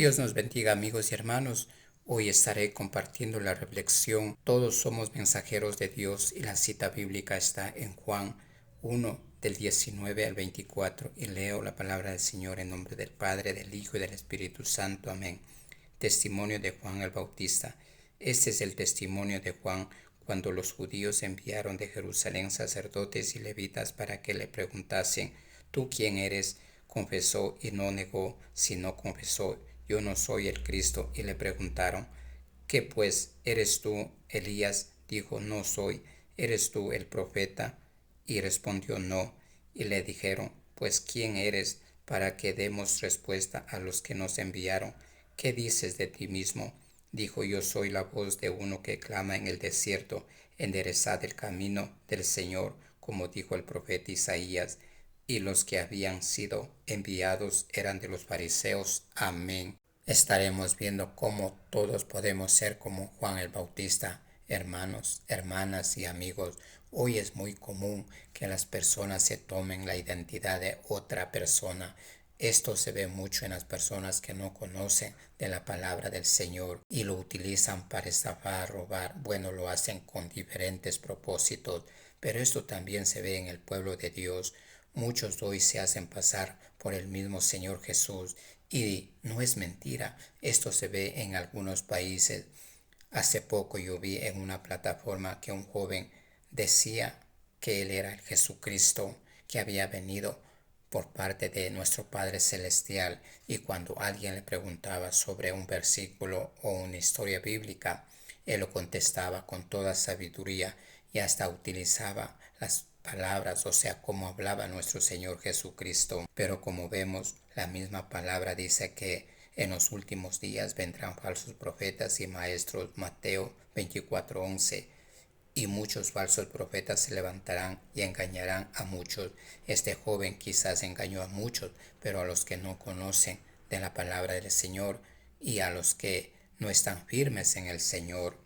Dios nos bendiga, amigos y hermanos. Hoy estaré compartiendo la reflexión. Todos somos mensajeros de Dios y la cita bíblica está en Juan 1 del 19 al 24 y leo la palabra del Señor en nombre del Padre, del Hijo y del Espíritu Santo. Amén. Testimonio de Juan el Bautista. Este es el testimonio de Juan cuando los judíos enviaron de Jerusalén sacerdotes y levitas para que le preguntasen: ¿Tú quién eres? Confesó y no negó, sino confesó: yo no soy el Cristo. Y le preguntaron: ¿qué pues? ¿Eres tú Elías? Dijo: no soy. ¿Eres tú el profeta? Y respondió: no. Y le dijeron: pues ¿quién eres? Para que demos respuesta a los que nos enviaron. ¿Qué dices de ti mismo? Dijo: yo soy la voz de uno que clama en el desierto: enderezad el camino del Señor, como dijo el profeta Isaías. Y los que habían sido enviados eran de los fariseos. Amén. Estaremos viendo cómo todos podemos ser como Juan el Bautista. Hermanos, hermanas y amigos, hoy es muy común que las personas se tomen la identidad de otra persona. Esto se ve mucho en las personas que no conocen de la palabra del Señor y lo utilizan para estafar, robar. Bueno, lo hacen con diferentes propósitos, pero esto también se ve en el pueblo de Dios. Muchos hoy se hacen pasar por el mismo Señor Jesús y no es mentira. Esto se ve en algunos países. Hace poco yo vi en una plataforma que un joven decía que él era el Jesucristo que había venido por parte de nuestro Padre Celestial, y cuando alguien le preguntaba sobre un versículo o una historia bíblica, él lo contestaba con toda sabiduría y hasta utilizaba las palabras, o sea, como hablaba nuestro Señor Jesucristo. Pero como vemos, la misma palabra dice que en los últimos días vendrán falsos profetas y maestros. Mateo 24:11. Y muchos falsos profetas se levantarán y engañarán a muchos. Este joven quizás engañó a muchos, pero a los que no conocen de la palabra del Señor y a los que no están firmes en el Señor.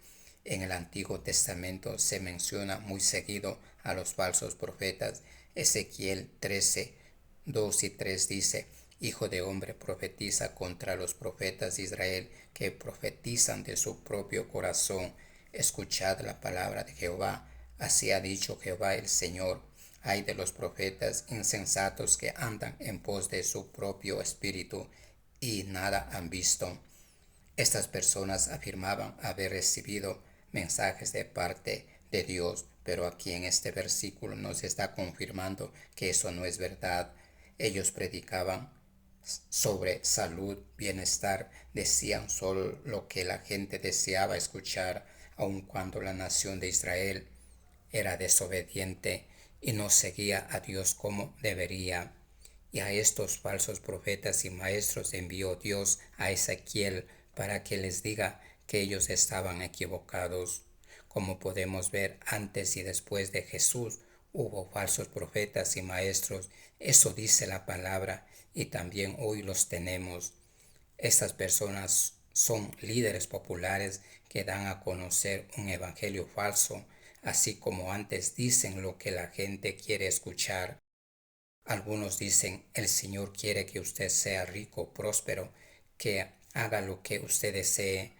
En el Antiguo Testamento se menciona muy seguido a los falsos profetas. Ezequiel 13, 2 y 3 dice: Hijo de hombre, profetiza contra los profetas de Israel que profetizan de su propio corazón. Escuchad la palabra de Jehová. Así ha dicho Jehová el Señor: ay de los profetas insensatos que andan en pos de su propio espíritu y nada han visto. Estas personas afirmaban haber recibido mensajes de parte de Dios, pero aquí en este versículo nos está confirmando que eso no es verdad. Ellos predicaban sobre salud, bienestar, decían solo lo que la gente deseaba escuchar, aun cuando la nación de Israel era desobediente y no seguía a Dios como debería. Y a estos falsos profetas y maestros envió Dios a Ezequiel para que les diga que ellos estaban equivocados. Como podemos ver, antes y después de Jesús hubo falsos profetas y maestros. Eso dice la palabra y también hoy los tenemos. Estas personas son líderes populares que dan a conocer un evangelio falso, así como antes dicen lo que la gente quiere escuchar. Algunos dicen: el Señor quiere que usted sea rico, próspero, que haga lo que usted desee.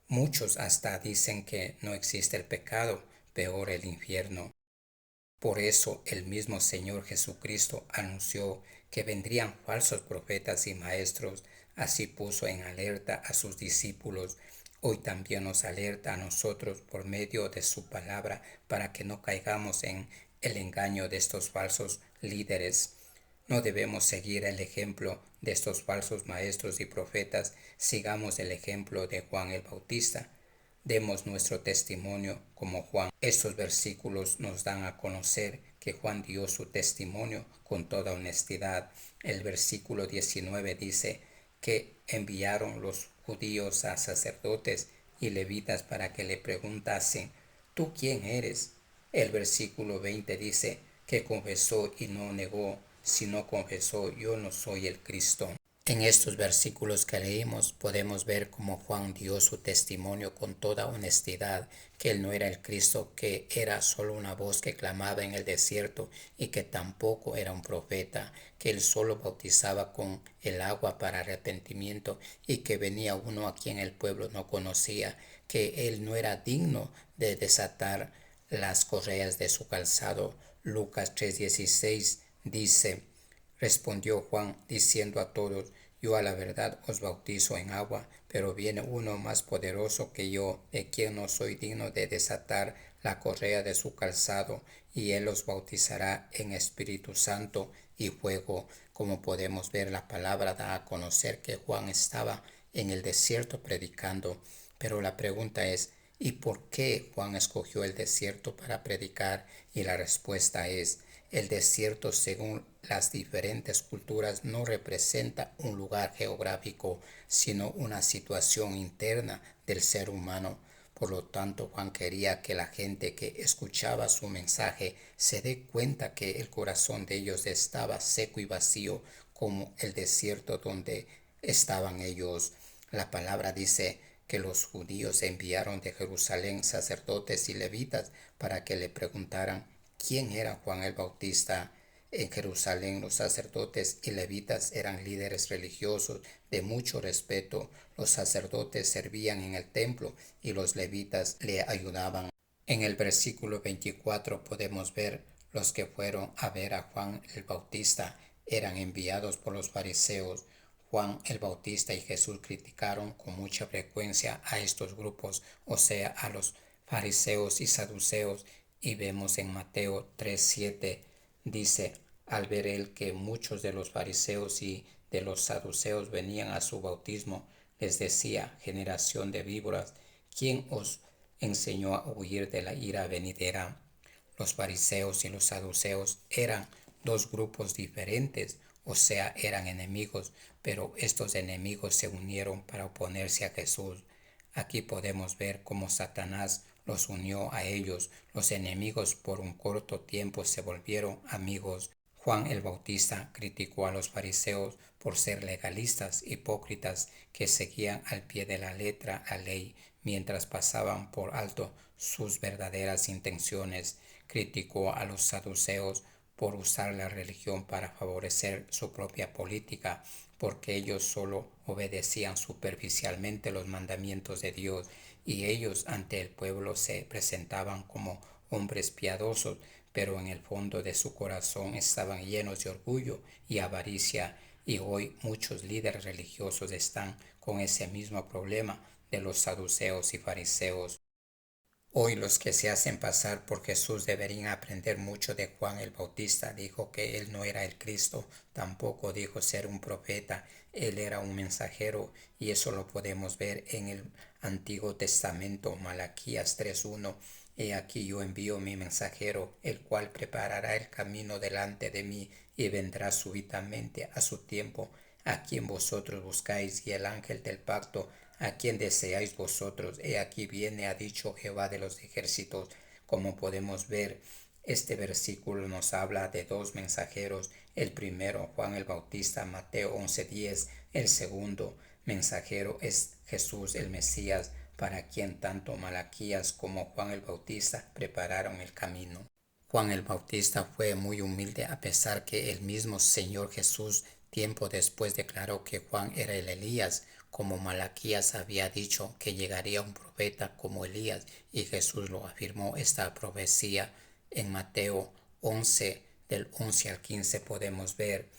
Muchos hasta dicen que no existe el pecado, peor el infierno. Por eso el mismo Señor Jesucristo anunció que vendrían falsos profetas y maestros. Así puso en alerta a sus discípulos. Hoy también nos alerta a nosotros por medio de su palabra para que no caigamos en el engaño de estos falsos líderes. No debemos seguir el ejemplo de estos falsos maestros y profetas. Sigamos el ejemplo de Juan el Bautista. Demos nuestro testimonio como Juan. Estos versículos nos dan a conocer que Juan dio su testimonio con toda honestidad. El versículo 19 dice que enviaron los judíos a sacerdotes y levitas para que le preguntasen: ¿tú quién eres? El versículo 20 dice que confesó y no negó, sino confesó: yo no soy el Cristo. En estos versículos que leímos podemos ver cómo Juan dio su testimonio con toda honestidad, que él no era el Cristo, que era solo una voz que clamaba en el desierto y que tampoco era un profeta, que él solo bautizaba con el agua para arrepentimiento y que venía uno a quien el pueblo no conocía, que él no era digno de desatar las correas de su calzado. Lucas 3:16 dice: Respondió Juan diciendo a todos: Yo a la verdad os bautizo en agua, pero viene uno más poderoso que yo, de quien no soy digno de desatar la correa de su calzado, y él os bautizará en Espíritu Santo y fuego. Como podemos ver, la palabra da a conocer que Juan estaba en el desierto predicando, pero la pregunta es: ¿y por qué Juan escogió el desierto para predicar? Y la respuesta es: el desierto, según las diferentes culturas, no representa un lugar geográfico, sino una situación interna del ser humano. Por lo tanto, Juan quería que la gente que escuchaba su mensaje se dé cuenta que el corazón de ellos estaba seco y vacío, como el desierto donde estaban ellos. La palabra dice que los judíos enviaron de Jerusalén sacerdotes y levitas para que le preguntaran quién era Juan el Bautista. En Jerusalén los sacerdotes y levitas eran líderes religiosos de mucho respeto. Los sacerdotes servían en el templo y los levitas le ayudaban. En el versículo 24 podemos ver: los que fueron a ver a Juan el Bautista eran enviados por los fariseos. Juan el Bautista y Jesús criticaron con mucha frecuencia a estos grupos, o sea, a los fariseos y saduceos, y vemos en Mateo 3:7, dice: al ver él que muchos de los fariseos y de los saduceos venían a su bautismo, les decía: generación de víboras, ¿quién os enseñó a huir de la ira venidera? Los fariseos y los saduceos eran dos grupos diferentes, o sea, eran enemigos, pero estos enemigos se unieron para oponerse a Jesús. Aquí podemos ver cómo Satanás los unió a ellos. Los enemigos por un corto tiempo se volvieron amigos. Juan el Bautista criticó a los fariseos por ser legalistas, hipócritas, que seguían al pie de la letra la ley, mientras pasaban por alto sus verdaderas intenciones. Criticó a los saduceos por usar la religión para favorecer su propia política, porque ellos solo obedecían superficialmente los mandamientos de Dios, y ellos ante el pueblo se presentaban como hombres piadosos, pero en el fondo de su corazón estaban llenos de orgullo y avaricia. Y hoy muchos líderes religiosos están con ese mismo problema de los saduceos y fariseos. Hoy los que se hacen pasar por Jesús deberían aprender mucho de Juan el Bautista. Dijo que él no era el Cristo, tampoco dijo ser un profeta, él era un mensajero, y eso lo podemos ver en el Antiguo Testamento, Malaquías 3:1. He aquí yo envío mi mensajero, el cual preparará el camino delante de mí, y vendrá súbitamente a su tiempo, a quien vosotros buscáis, y el ángel del pacto, a quien deseáis vosotros. He aquí viene, ha dicho Jehová de los ejércitos. Como podemos ver, este versículo nos habla de dos mensajeros. El primero, Juan el Bautista, Mateo 11:10. El segundo mensajero es Jesús el Mesías, para quien tanto Malaquías como Juan el Bautista prepararon el camino. Juan el Bautista fue muy humilde, a pesar que el mismo Señor Jesús tiempo después declaró que Juan era el Elías, como Malaquías había dicho que llegaría un profeta como Elías, y Jesús lo afirmó esta profecía. En Mateo 11, del 11 al 15 podemos ver: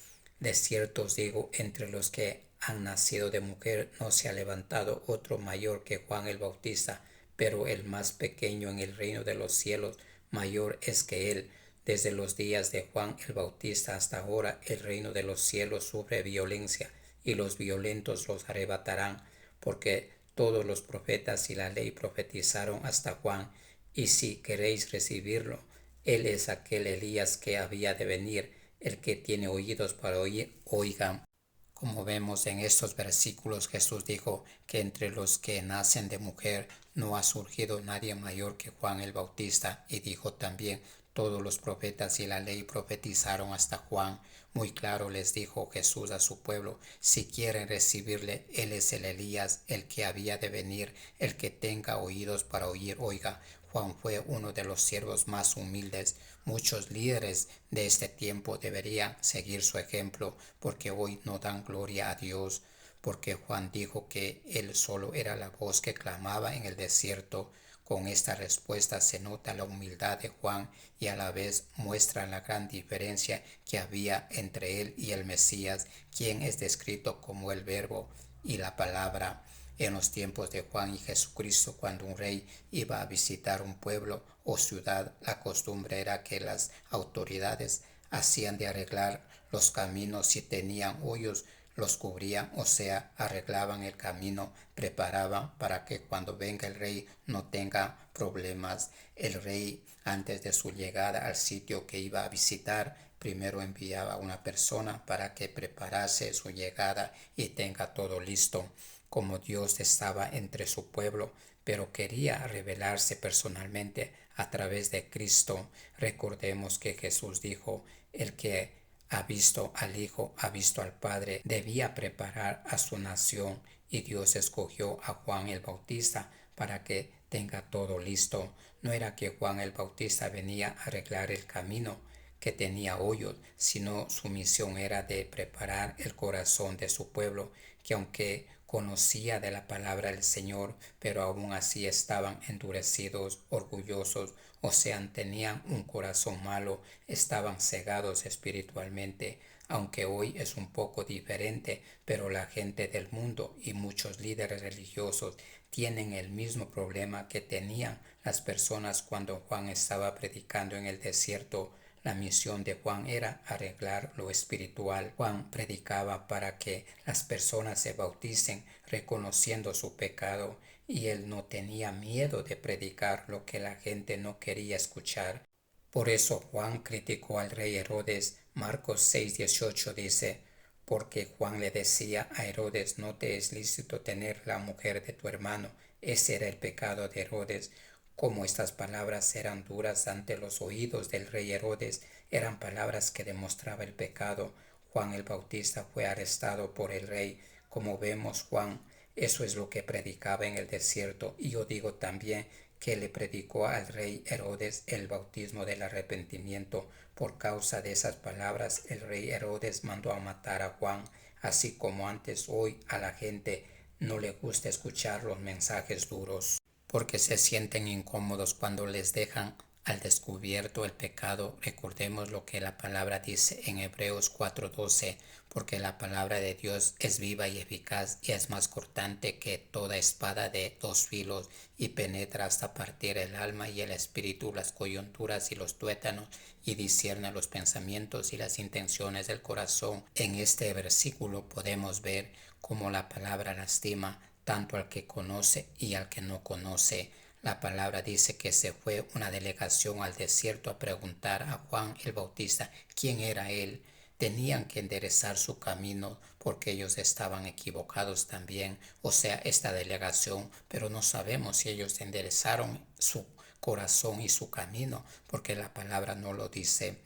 de cierto os digo, entre los que han nacido de mujer no se ha levantado otro mayor que Juan el Bautista, pero el más pequeño en el reino de los cielos mayor es que él. Desde los días de Juan el Bautista hasta ahora el reino de los cielos sufre violencia, y los violentos los arrebatarán, porque todos los profetas y la ley profetizaron hasta Juan. Y si queréis recibirlo, él es aquel Elías que había de venir. El que tiene oídos para oír, oigan. Como vemos en estos versículos, Jesús dijo que entre los que nacen de mujer no ha surgido nadie mayor que Juan el Bautista, y dijo también: todos los profetas y la ley profetizaron hasta Juan. Muy claro les dijo Jesús a su pueblo, si quieren recibirle, Él es el Elías, el que había de venir, el que tenga oídos para oír, oiga. Juan fue uno de los siervos más humildes. Muchos líderes de este tiempo deberían seguir su ejemplo, porque hoy no dan gloria a Dios, porque Juan dijo que él solo era la voz que clamaba en el desierto. Con esta respuesta se nota la humildad de Juan y a la vez muestra la gran diferencia que había entre él y el Mesías, quien es descrito como el Verbo y la palabra. En los tiempos de Juan y Jesucristo, cuando un rey iba a visitar un pueblo o ciudad, la costumbre era que las autoridades hacían de arreglar los caminos. Si tenían hoyos, los cubrían, o sea, arreglaban el camino, preparaban para que cuando venga el rey no tenga problemas. El rey, antes de su llegada al sitio que iba a visitar, primero enviaba a una persona para que preparase su llegada y tenga todo listo. Como Dios estaba entre su pueblo, pero quería revelarse personalmente a través de Cristo. Recordemos que Jesús dijo, el que ha visto al Hijo, ha visto al Padre. Debía preparar a su nación y Dios escogió a Juan el Bautista para que tenga todo listo. No era que Juan el Bautista venía a arreglar el camino que tenía hoyos, sino su misión era de preparar el corazón de su pueblo, que aunque conocía de la palabra del Señor, pero aún así estaban endurecidos, orgullosos, o sea, tenían un corazón malo, estaban cegados espiritualmente. Aunque hoy es un poco diferente, pero la gente del mundo y muchos líderes religiosos tienen el mismo problema que tenían las personas cuando Juan estaba predicando en el desierto. La misión de Juan era arreglar lo espiritual. Juan predicaba para que las personas se bauticen reconociendo su pecado, y él no tenía miedo de predicar lo que la gente no quería escuchar. Por eso Juan criticó al rey Herodes. Marcos 6:18 dice, porque Juan le decía a Herodes, no te es lícito tener la mujer de tu hermano. Ese era el pecado de Herodes. Como estas palabras eran duras ante los oídos del rey Herodes, eran palabras que demostraban el pecado. Juan el Bautista fue arrestado por el rey. Como vemos, Juan, eso es lo que predicaba en el desierto. Y yo digo también que le predicó al rey Herodes el bautismo del arrepentimiento. Por causa de esas palabras, el rey Herodes mandó a matar a Juan. Así como antes, hoy a la gente no le gusta escuchar los mensajes duros, porque se sienten incómodos cuando les dejan al descubierto el pecado. Recordemos lo que la palabra dice en Hebreos 4:12, porque la palabra de Dios es viva y eficaz y es más cortante que toda espada de dos filos y penetra hasta partir el alma y el espíritu, las coyunturas y los tuétanos, y discierne los pensamientos y las intenciones del corazón. En este versículo podemos ver cómo la palabra lastima tanto al que conoce y al que no conoce. La palabra dice que se fue una delegación al desierto a preguntar a Juan el Bautista quién era él. Tenían que enderezar su camino porque ellos estaban equivocados también, o sea, esta delegación, pero no sabemos si ellos enderezaron su corazón y su camino, porque la palabra no lo dice.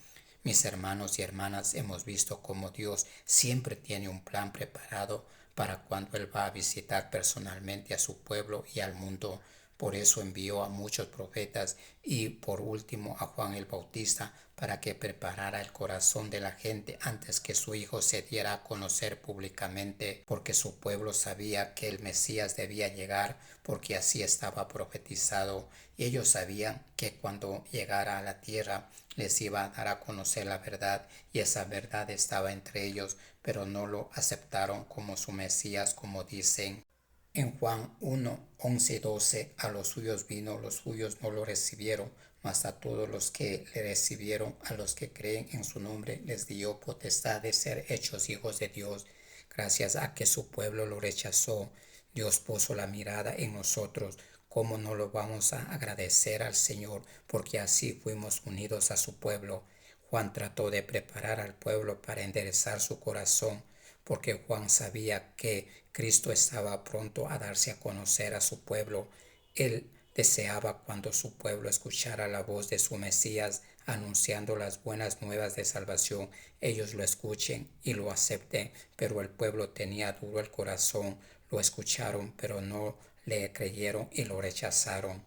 Mis hermanos y hermanas, hemos visto cómo Dios siempre tiene un plan preparado para cuando Él va a visitar personalmente a su pueblo y al mundo. Por eso envió a muchos profetas y por último a Juan el Bautista para que preparara el corazón de la gente antes que su hijo se diera a conocer públicamente, porque su pueblo sabía que el Mesías debía llegar, porque así estaba profetizado. Y ellos sabían que cuando llegara a la tierra les iba a dar a conocer la verdad, y esa verdad estaba entre ellos, pero no lo aceptaron como su Mesías, como dicen en Juan 1:11 y 12, a los suyos vino, los suyos no lo recibieron, mas a todos los que le recibieron, a los que creen en su nombre, les dio potestad de ser hechos hijos de Dios. Gracias a que su pueblo lo rechazó, Dios puso la mirada en nosotros. ¿Cómo no lo vamos a agradecer al Señor? Porque así fuimos unidos a su pueblo. Juan trató de preparar al pueblo para enderezar su corazón, porque Juan sabía que Cristo estaba pronto a darse a conocer a su pueblo. Él deseaba cuando su pueblo escuchara la voz de su Mesías, anunciando las buenas nuevas de salvación, ellos lo escuchen y lo acepten, pero el pueblo tenía duro el corazón, lo escucharon, pero no le creyeron y lo rechazaron.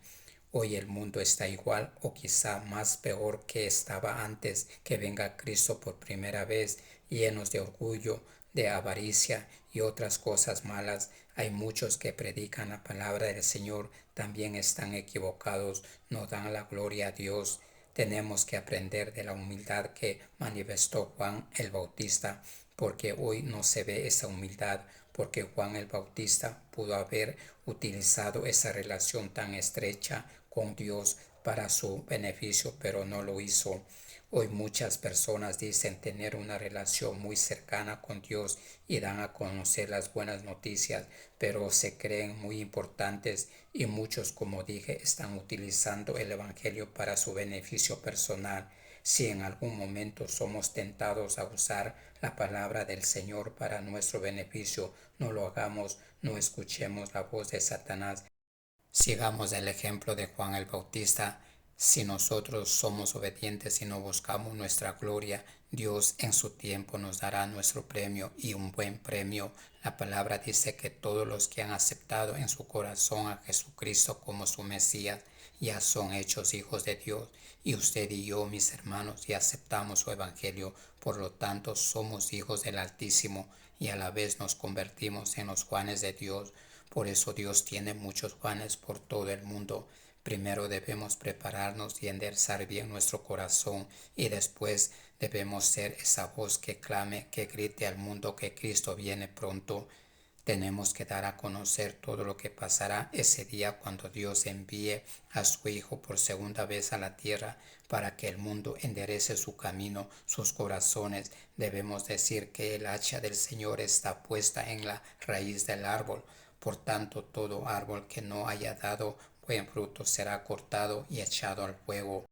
Hoy el mundo está igual o quizá más peor que estaba antes que venga Cristo por primera vez, llenos de orgullo, de avaricia y otras cosas malas. Hay muchos que predican la palabra del Señor, también están equivocados, no dan la gloria a Dios. Tenemos que aprender de la humildad que manifestó Juan el Bautista, porque hoy no se ve esa humildad, porque Juan el Bautista pudo haber utilizado esa relación tan estrecha con Dios para su beneficio, pero no lo hizo. Hoy muchas personas dicen tener una relación muy cercana con Dios y dan a conocer las buenas noticias, pero se creen muy importantes y muchos, como dije, están utilizando el Evangelio para su beneficio personal. Si en algún momento somos tentados a usar la palabra del Señor para nuestro beneficio, no lo hagamos, no escuchemos la voz de Satanás. Sigamos el ejemplo de Juan el Bautista. Si nosotros somos obedientes y no buscamos nuestra gloria, Dios en su tiempo nos dará nuestro premio y un buen premio. La palabra dice que todos los que han aceptado en su corazón a Jesucristo como su Mesías ya son hechos hijos de Dios. Y usted y yo, mis hermanos, ya aceptamos su evangelio. Por lo tanto, somos hijos del Altísimo y a la vez nos convertimos en los Juanes de Dios. Por eso Dios tiene muchos Juanes por todo el mundo. Primero debemos prepararnos y enderezar bien nuestro corazón y después debemos ser esa voz que clame, que grite al mundo que Cristo viene pronto. Tenemos que dar a conocer todo lo que pasará ese día cuando Dios envíe a su Hijo por segunda vez a la tierra para que el mundo enderece su camino, sus corazones. Debemos decir que el hacha del Señor está puesta en la raíz del árbol. Por tanto, todo árbol que no haya dado buen fruto será cortado y echado al fuego.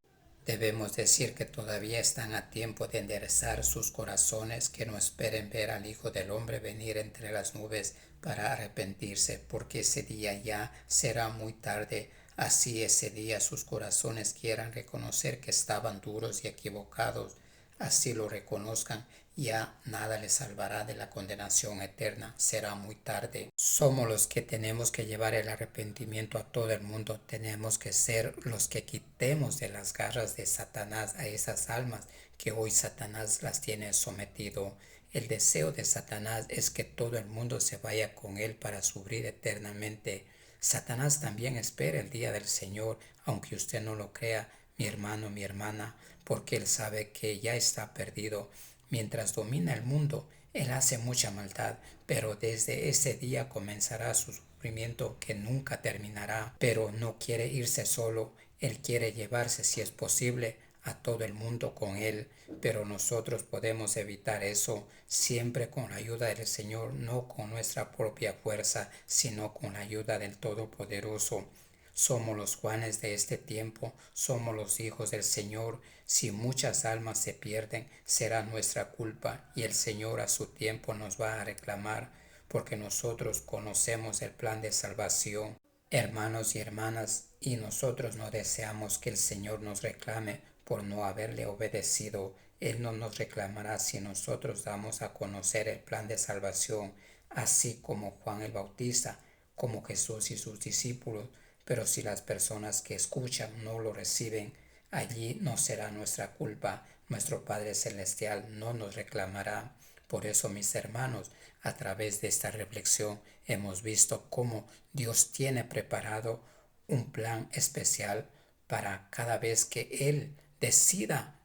Debemos decir que todavía están a tiempo de enderezar sus corazones, que no esperen ver al Hijo del Hombre venir entre las nubes para arrepentirse, porque ese día ya será muy tarde. Así ese día sus corazones quieran reconocer que estaban duros y equivocados, así lo reconozcan, ya nada les salvará de la condenación eterna, será muy tarde. Somos los que tenemos que llevar el arrepentimiento a todo el mundo, tenemos que ser los que quitemos de las garras de Satanás a esas almas que hoy Satanás las tiene sometido. El deseo de Satanás es que todo el mundo se vaya con él para sufrir eternamente. Satanás también espera el día del Señor, aunque usted no lo crea, mi hermano, mi hermana, porque él sabe que ya está perdido. Mientras domina el mundo, él hace mucha maldad, pero desde ese día comenzará su sufrimiento que nunca terminará. Pero no quiere irse solo, él quiere llevarse, si es posible, a todo el mundo con él, pero nosotros podemos evitar eso siempre con la ayuda del Señor, no con nuestra propia fuerza, sino con la ayuda del Todopoderoso. Somos los Juanes de este tiempo, somos los hijos del Señor. Si muchas almas se pierden, será nuestra culpa y el Señor a su tiempo nos va a reclamar, porque nosotros conocemos el plan de salvación. Hermanos y hermanas, y nosotros no deseamos que el Señor nos reclame por no haberle obedecido. Él no nos reclamará si nosotros damos a conocer el plan de salvación, así como Juan el Bautista, como Jesús y sus discípulos. Pero si las personas que escuchan no lo reciben, allí no será nuestra culpa. Nuestro Padre Celestial no nos reclamará. Por eso, mis hermanos, a través de esta reflexión hemos visto cómo Dios tiene preparado un plan especial para cada vez que Él decida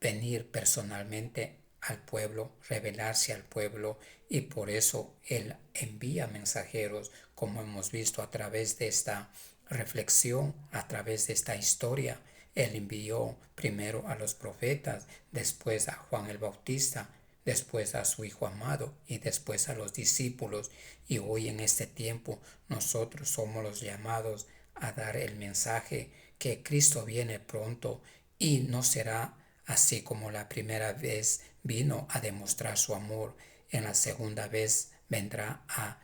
venir personalmente al pueblo, revelarse al pueblo, y por eso Él envía mensajeros, como hemos visto a través de esta reflexión, a través de esta historia. Él envió primero a los profetas, después a Juan el Bautista, después a su Hijo amado y después a los discípulos. Y hoy en este tiempo nosotros somos los llamados a dar el mensaje que Cristo viene pronto y no será así como la primera vez vino a demostrar su amor. En la segunda vez vendrá a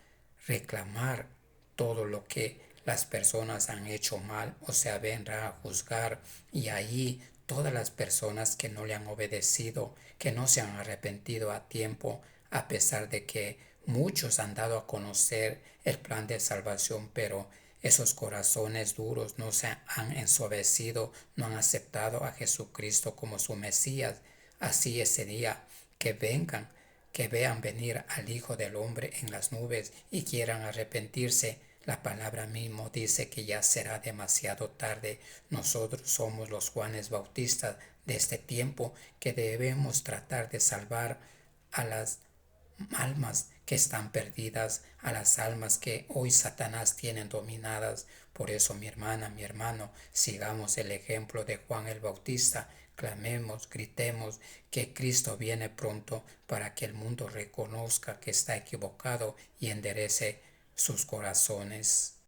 reclamar todo lo que las personas han hecho mal, o sea, vendrá a juzgar y allí todas las personas que no le han obedecido, que no se han arrepentido a tiempo, a pesar de que muchos han dado a conocer el plan de salvación, pero esos corazones duros no se han ensoberbecido, no han aceptado a Jesucristo como su Mesías. Así ese día que vengan, que vean venir al Hijo del Hombre en las nubes y quieran arrepentirse, la palabra mismo dice que ya será demasiado tarde. Nosotros somos los Juanes Bautistas de este tiempo que debemos tratar de salvar a las almas que están perdidas, a las almas que hoy Satanás tiene dominadas. Por eso, mi hermana, mi hermano, sigamos el ejemplo de Juan el Bautista, clamemos, gritemos que Cristo viene pronto para que el mundo reconozca que está equivocado y enderece sus corazones.